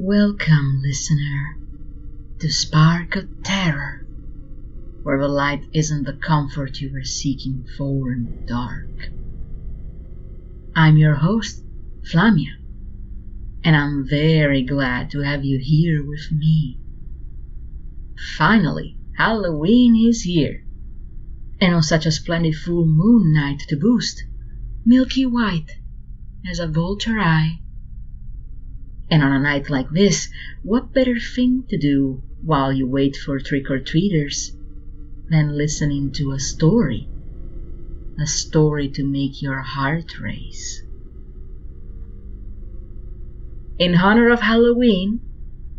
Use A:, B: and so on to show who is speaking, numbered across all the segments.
A: Welcome, listener, to Spark of Terror, where the light isn't the comfort you were seeking for in the dark. I'm your host, Flamia, and I'm very glad to have you here with me. Finally, Halloween is here, and on such a splendid full moon night to boost, milky white as a vulture eye. And on a night like this, what better thing to do while you wait for trick-or-treaters than listening to a story to make your heart race. In honor of Halloween,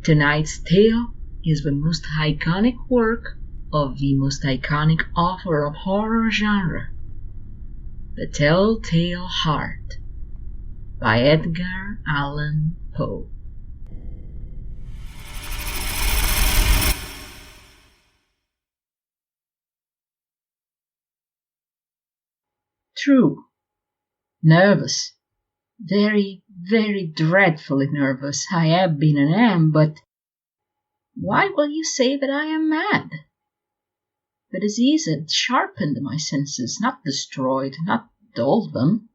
A: tonight's tale is the most iconic work of the most iconic author of horror genre, The Telltale Heart by Edgar Allan Poe. True. Nervous. Very, very dreadfully nervous. I have been and am, but why will you say that I am mad? The disease had sharpened my senses, not destroyed, not dulled them.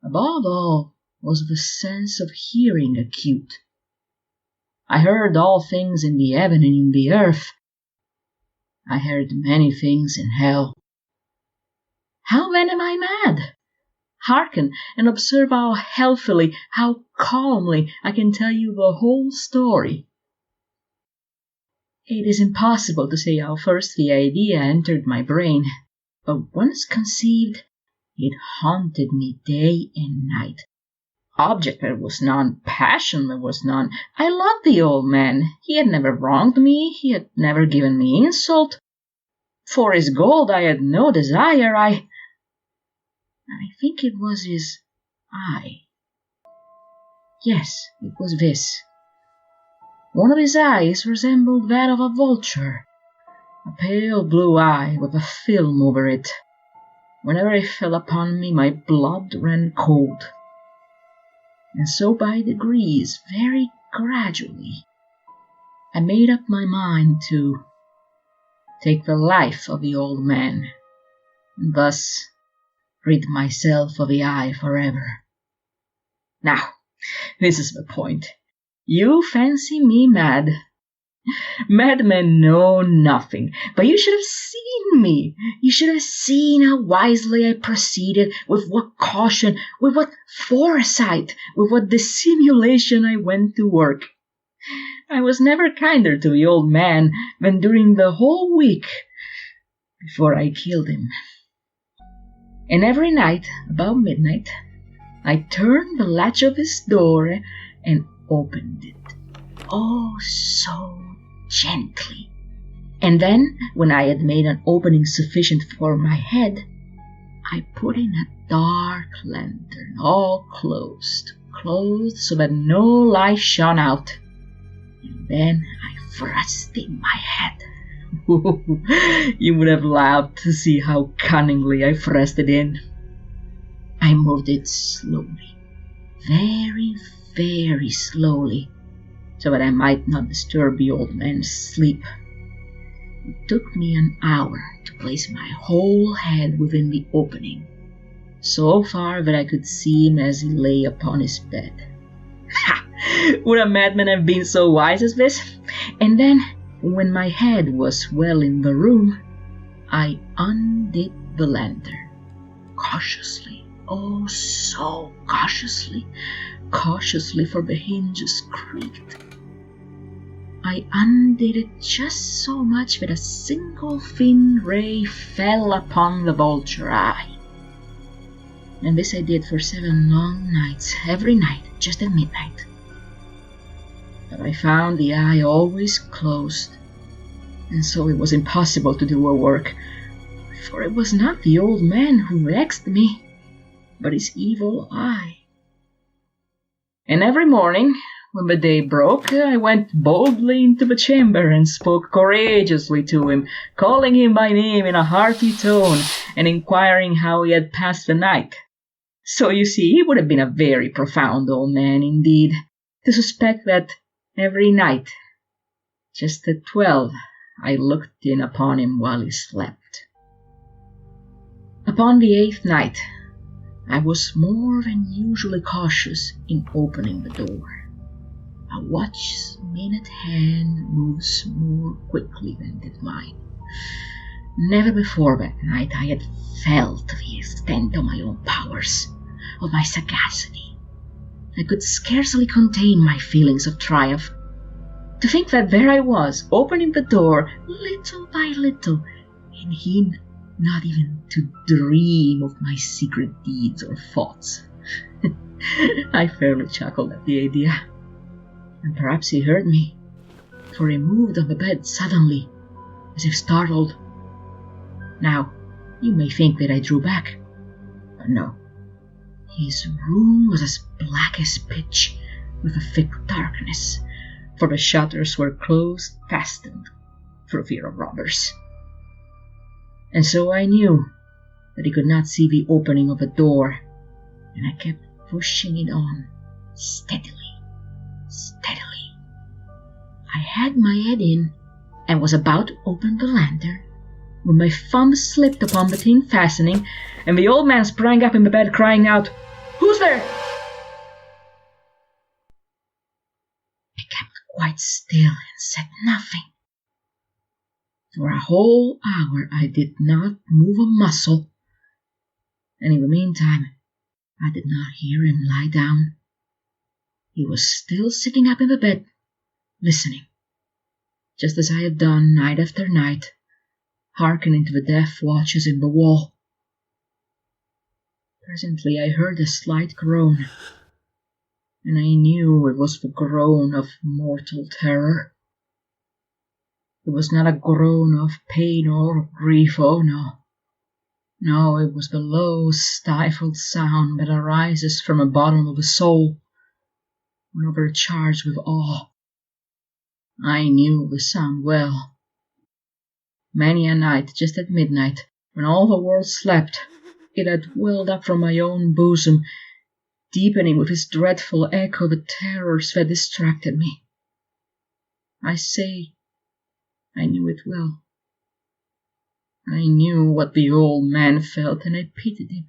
A: Above all was the sense of hearing acute. I heard all things in the heaven and in the earth. I heard many things in hell. How then am I mad? Hearken and observe how healthily, how calmly I can tell you the whole story. It is impossible to say how first the idea entered my brain, but once conceived, it haunted me day and night. Object there was none, passion there was none. I loved the old man. He had never wronged me, he had never given me insult. For his gold I had no desire. I think it was his eye. Yes, it was this. One of his eyes resembled that of a vulture, a pale blue eye with a film over it. Whenever it fell upon me, my blood ran cold. And so by degrees, very gradually, I made up my mind to take the life of the old man, and thus rid myself of the eye forever. Now, this is the point. You fancy me mad. Madmen know nothing, but you should have seen me. You should have seen how wisely I proceeded, with what caution, with what foresight, with what dissimulation I went to work. I was never kinder to the old man than during the whole week before I killed him. And every night, about midnight, I turned the latch of his door and opened it. Oh, so gently. And then, when I had made an opening sufficient for my head, I put in a dark lantern, all closed so that no light shone out. And then I thrust in my head. You would have laughed to see how cunningly I thrust it in. I moved it slowly, very, very slowly, so that I might not disturb the old man's sleep. It took me an hour to place my whole head within the opening, so far that I could see him as he lay upon his bed. Ha! Would a madman have been so wise as this? And then, when my head was well in the room, I undid the lantern, cautiously, oh so cautiously, for the hinges creaked. I undid it just so much that a single thin ray fell upon the vulture eye. And this I did for 7 long nights, every night, just at midnight. But I found the eye always closed, and so it was impossible to do a work, for it was not the old man who vexed me, but his evil eye. And every morning, when the day broke, I went boldly into the chamber and spoke courageously to him, calling him by name in a hearty tone, and inquiring how he had passed the night. So you see, he would have been a very profound old man indeed, to suspect that every night, just at 12, I looked in upon him while he slept. Upon the 8th night, I was more than usually cautious in opening the door. A watch's minute hand moves more quickly than did mine. Never before that night I had felt the extent of my own powers, of my sagacity. I could scarcely contain my feelings of triumph. To think that there I was, opening the door little by little, and he not even to dream of my secret deeds or thoughts. I fairly chuckled at the idea. And perhaps he heard me, for he moved on the bed suddenly, as if startled. Now, you may think that I drew back, but no. His room was as black as pitch, with a thick darkness, for the shutters were closed, fastened, for fear of robbers. And so I knew that he could not see the opening of the door, and I kept pushing it on, steadily. I had my head in, and was about to open the lantern, when my thumb slipped upon the tin fastening, and the old man sprang up in the bed, crying out, "Who's there?" I kept quite still and said nothing. For a whole hour I did not move a muscle, and in the meantime I did not hear him lie down. He was still sitting up in the bed, listening, just as I had done night after night, hearkening to the death watches in the wall. Presently I heard a slight groan, and I knew it was the groan of mortal terror. It was not a groan of pain or of grief, oh no. No, it was the low, stifled sound that arises from the bottom of the soul when overcharged with awe. I knew the sound well. Many a night, just at midnight, when all the world slept, it had welled up from my own bosom, deepening with its dreadful echo the terrors that distracted me. I say, I knew it well. I knew what the old man felt, and I pitied him,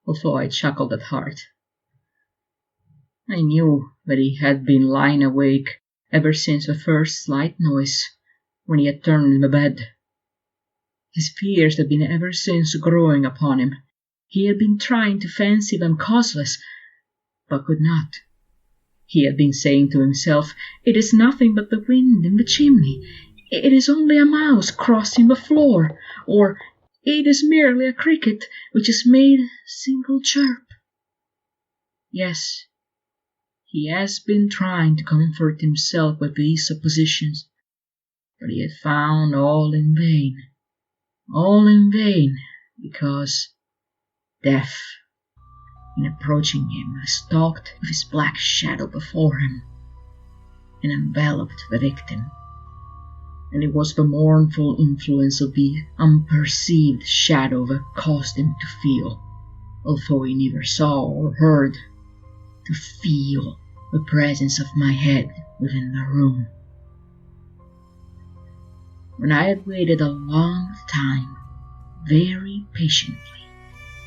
A: although I chuckled at heart. I knew that he had been lying awake ever since the first slight noise, when he had turned in the bed. His fears had been ever since growing upon him. He had been trying to fancy them causeless, but could not. He had been saying to himself, "It is nothing but the wind in the chimney. It is only a mouse crossing the floor," or "It is merely a cricket which has made a single chirp." Yes, he has been trying to comfort himself with these suppositions, but he had found all in vain, because death, in approaching him, stalked with his black shadow before him, and enveloped the victim. And it was the mournful influence of the unperceived shadow that caused him to feel, although he neither saw or heard, to feel the presence of my head within the room. When I had waited a long time, very patiently,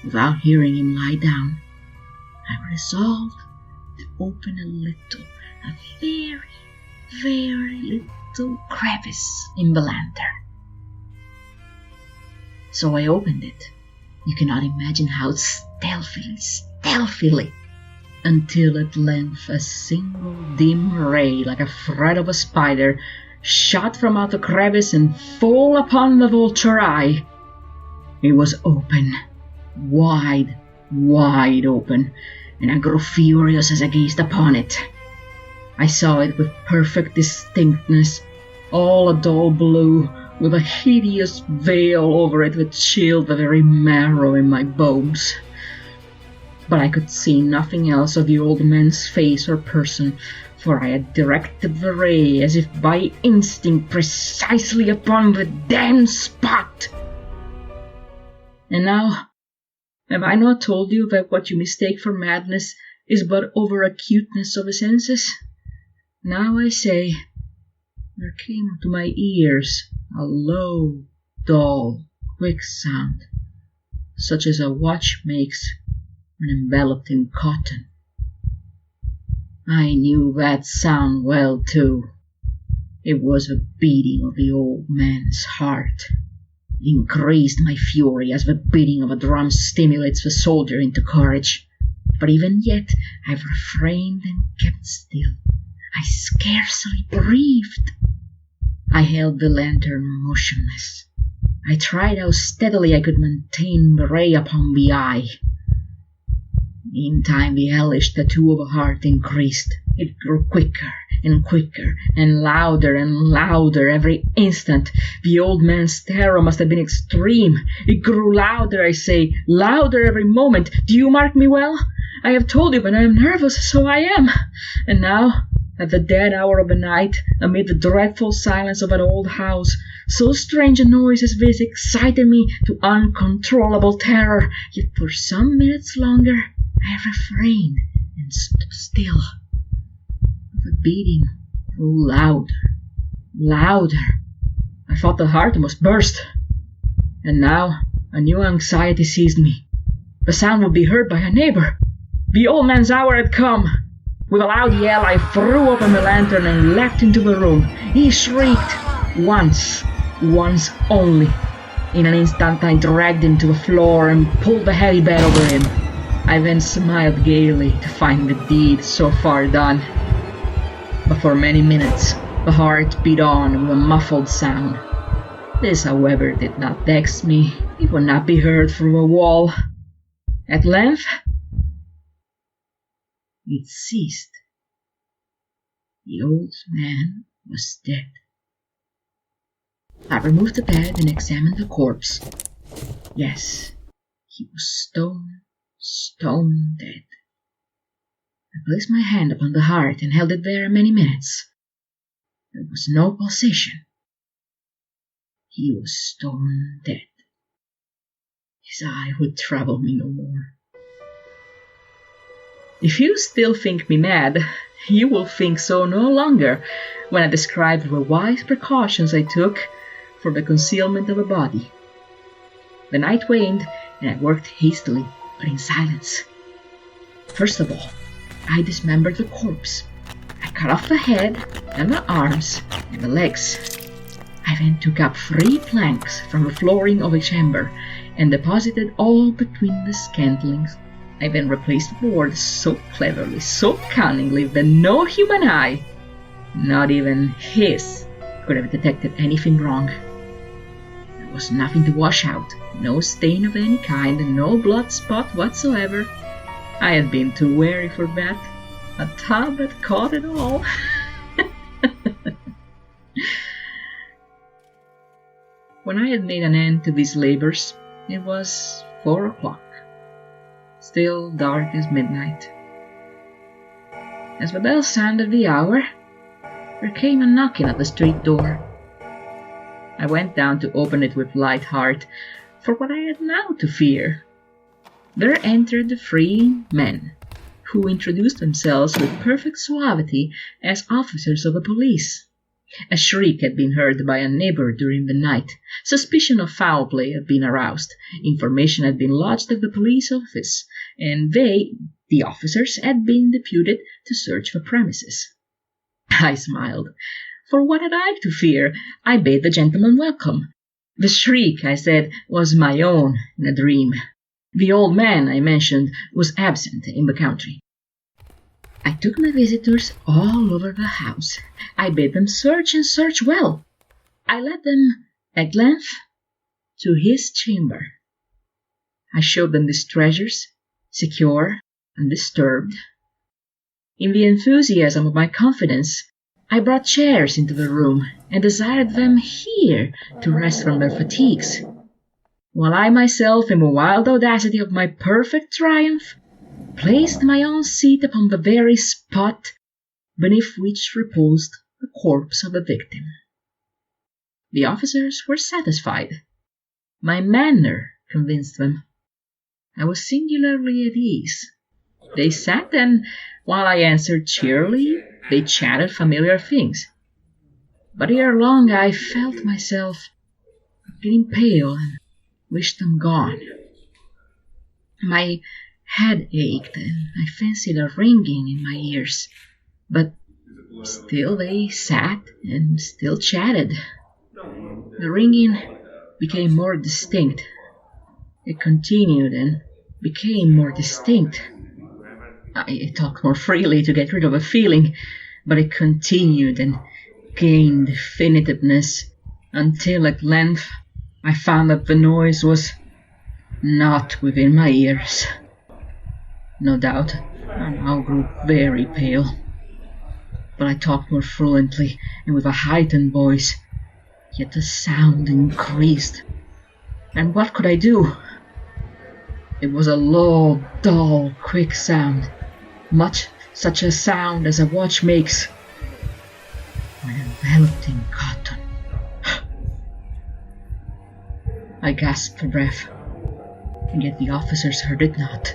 A: without hearing him lie down, I resolved to open a very, very little crevice in the lantern. So I opened it. You cannot imagine how stealthily, until at length a single dim ray, like a thread of a spider, shot from out the crevice and full upon the vulture eye. It was open, wide open, and I grew furious as I gazed upon it. I saw it with perfect distinctness, all a dull blue, with a hideous veil over it that chilled the very marrow in my bones. But I could see nothing else of the old man's face or person, for I had directed the ray as if by instinct precisely upon the damned spot. And now, have I not told you that what you mistake for madness is but over acuteness of the senses. Now I say, there came to my ears a low, dull, quick sound, such as a watch makes when enveloped in cotton. I knew that sound well, too. It was the beating of the old man's heart. It increased my fury as the beating of a drum stimulates the soldier into courage. But even yet I refrained and kept still. I scarcely breathed. I held the lantern motionless. I tried how steadily I could maintain the ray upon the eye. Meantime the hellish tattoo of a heart increased. It grew quicker and quicker and louder every instant. The old man's terror must have been extreme. It grew louder, I say, louder every moment. Do you mark me well? I have told you when I am nervous, so I am. And now, at the dead hour of the night, amid the dreadful silence of an old house, so strange a noise as this excited me to uncontrollable terror. Yet for some minutes longer I refrained and stood still. The beating grew louder. I thought the heart must burst. And now a new anxiety seized me. The sound would be heard by a neighbor. The old man's hour had come. With a loud yell, I threw open the lantern and leapt into the room. He shrieked once only. In an instant, I dragged him to the floor and pulled the heavy bed over him. I then smiled gaily to find the deed so far done. But for many minutes, the heart beat on with a muffled sound. This, however, did not vex me. It would not be heard through a wall. At length, it ceased. The old man was dead. I removed the bed and examined the corpse. Yes, he was stone dead. I placed my hand upon the heart and held it there many minutes. There was no pulsation. He was stone dead. His eye would trouble me no more. If you still think me mad, you will think so no longer when I describe the wise precautions I took for the concealment of a body. The night waned, and I worked hastily, but in silence. First of all, I dismembered the corpse. I cut off the head, and the arms, and the legs. I then took up 3 planks from the flooring of a chamber, and deposited all between the scantlings. I then replaced the boards so cleverly, so cunningly, that no human eye, not even his, could have detected anything wrong. There was nothing to wash out, no stain of any kind, and no blood spot whatsoever. I had been too wary for that. A tub had caught it all. When I had made an end to these labors, it was 4 o'clock, still dark as midnight. As the bell sounded the hour, there came a knocking at the street door. I went down to open it with light heart, for what I had now to fear. There entered the 3 men, who introduced themselves with perfect suavity as officers of the police. A shriek had been heard by a neighbor during the night. Suspicion of foul play had been aroused. Information had been lodged at the police office, and they, the officers, had been deputed to search the premises. I smiled. For what had I to fear? I bade the gentleman welcome. The shriek, I said, was my own in a dream. The old man, I mentioned, was absent in the country. I took my visitors all over the house. I bade them search and search well. I led them, at length, to his chamber. I showed them these treasures, secure, undisturbed. In the enthusiasm of my confidence, I brought chairs into the room and desired them here to rest from their fatigues, while I myself, in the wild audacity of my perfect triumph, placed my own seat upon the very spot beneath which reposed the corpse of the victim. The officers were satisfied. My manner convinced them. I was singularly at ease. They sat, and while I answered cheerily, they chatted familiar things. But ere long I felt myself getting pale and wished them gone. My head ached, and I fancied a ringing in my ears. But still they sat and still chatted. The ringing became more distinct. It continued and became more distinct. I talked more freely to get rid of a feeling, but it continued and gained definitiveness until at length I found that the noise was not within my ears. No doubt, I now grew very pale, but I talked more fluently and with a heightened voice, yet the sound increased. And what could I do? It was a low, dull, quick sound, much such a sound as a watch makes when enveloped in cotton. I gasped for breath, and yet the officers heard it not.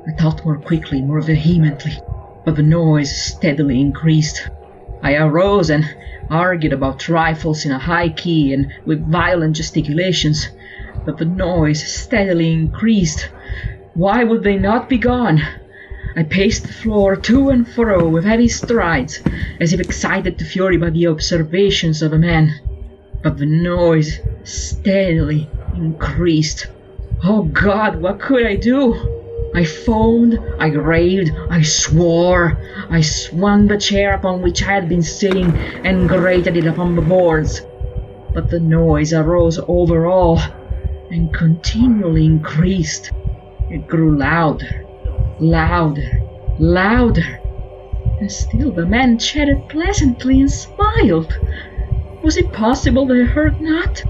A: I talked more quickly, more vehemently, but the noise steadily increased. I arose and argued about trifles in a high key and with violent gesticulations, but the noise steadily increased. Why would they not be gone? I paced the floor to and fro with heavy strides, as if excited to fury by the observations of a man. But the noise steadily increased. Oh God, what could I do? I foamed, I raved, I swore. I swung the chair upon which I had been sitting and grated it upon the boards. But the noise arose over all and continually increased. It grew louder, louder, louder, and still the man chatted pleasantly and smiled. Was it possible they heard not?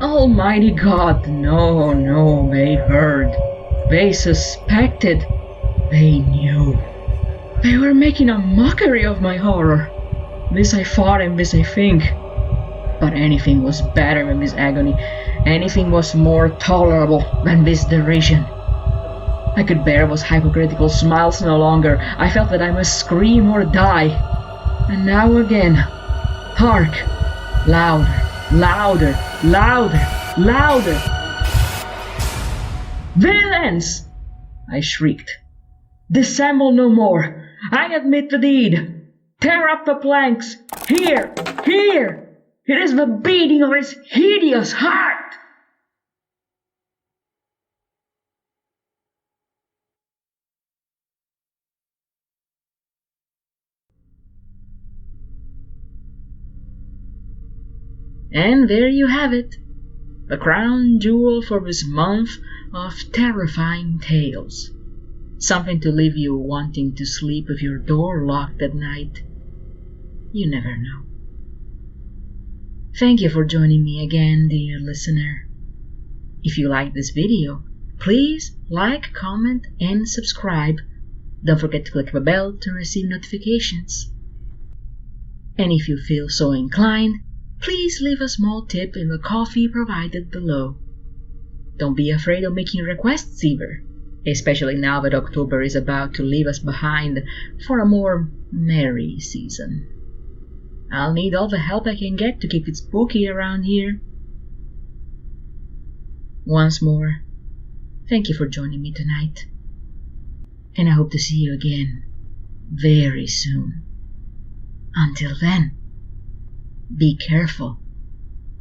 A: Almighty God, no, they heard. They suspected. They knew. They were making a mockery of my horror. This I thought and this I think. But anything was better than this agony. Anything was more tolerable than this derision. I could bear those hypocritical smiles no longer. I felt that I must scream or die. And now again, hark! Louder, louder, louder, louder! Villains! I shrieked. Dissemble no more. I admit the deed. Tear up the planks. Here, here! It is the beating of his hideous heart! And there you have it, the crown jewel for this month of terrifying tales. Something to leave you wanting to sleep with your door locked at night. You never know. Thank you for joining me again, dear listener. If you like this video, please like, comment, and subscribe. Don't forget to click the bell to receive notifications. And if you feel so inclined, please leave a small tip in the coffee provided below. Don't be afraid of making requests either, especially now that October is about to leave us behind for a more merry season. I'll need all the help I can get to keep it spooky around here. Once more, thank you for joining me tonight, and I hope to see you again very soon. Until then, be careful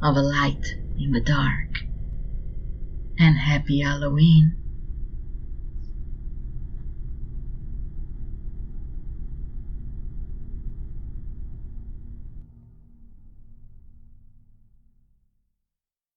A: of a light in the dark, and happy Halloween.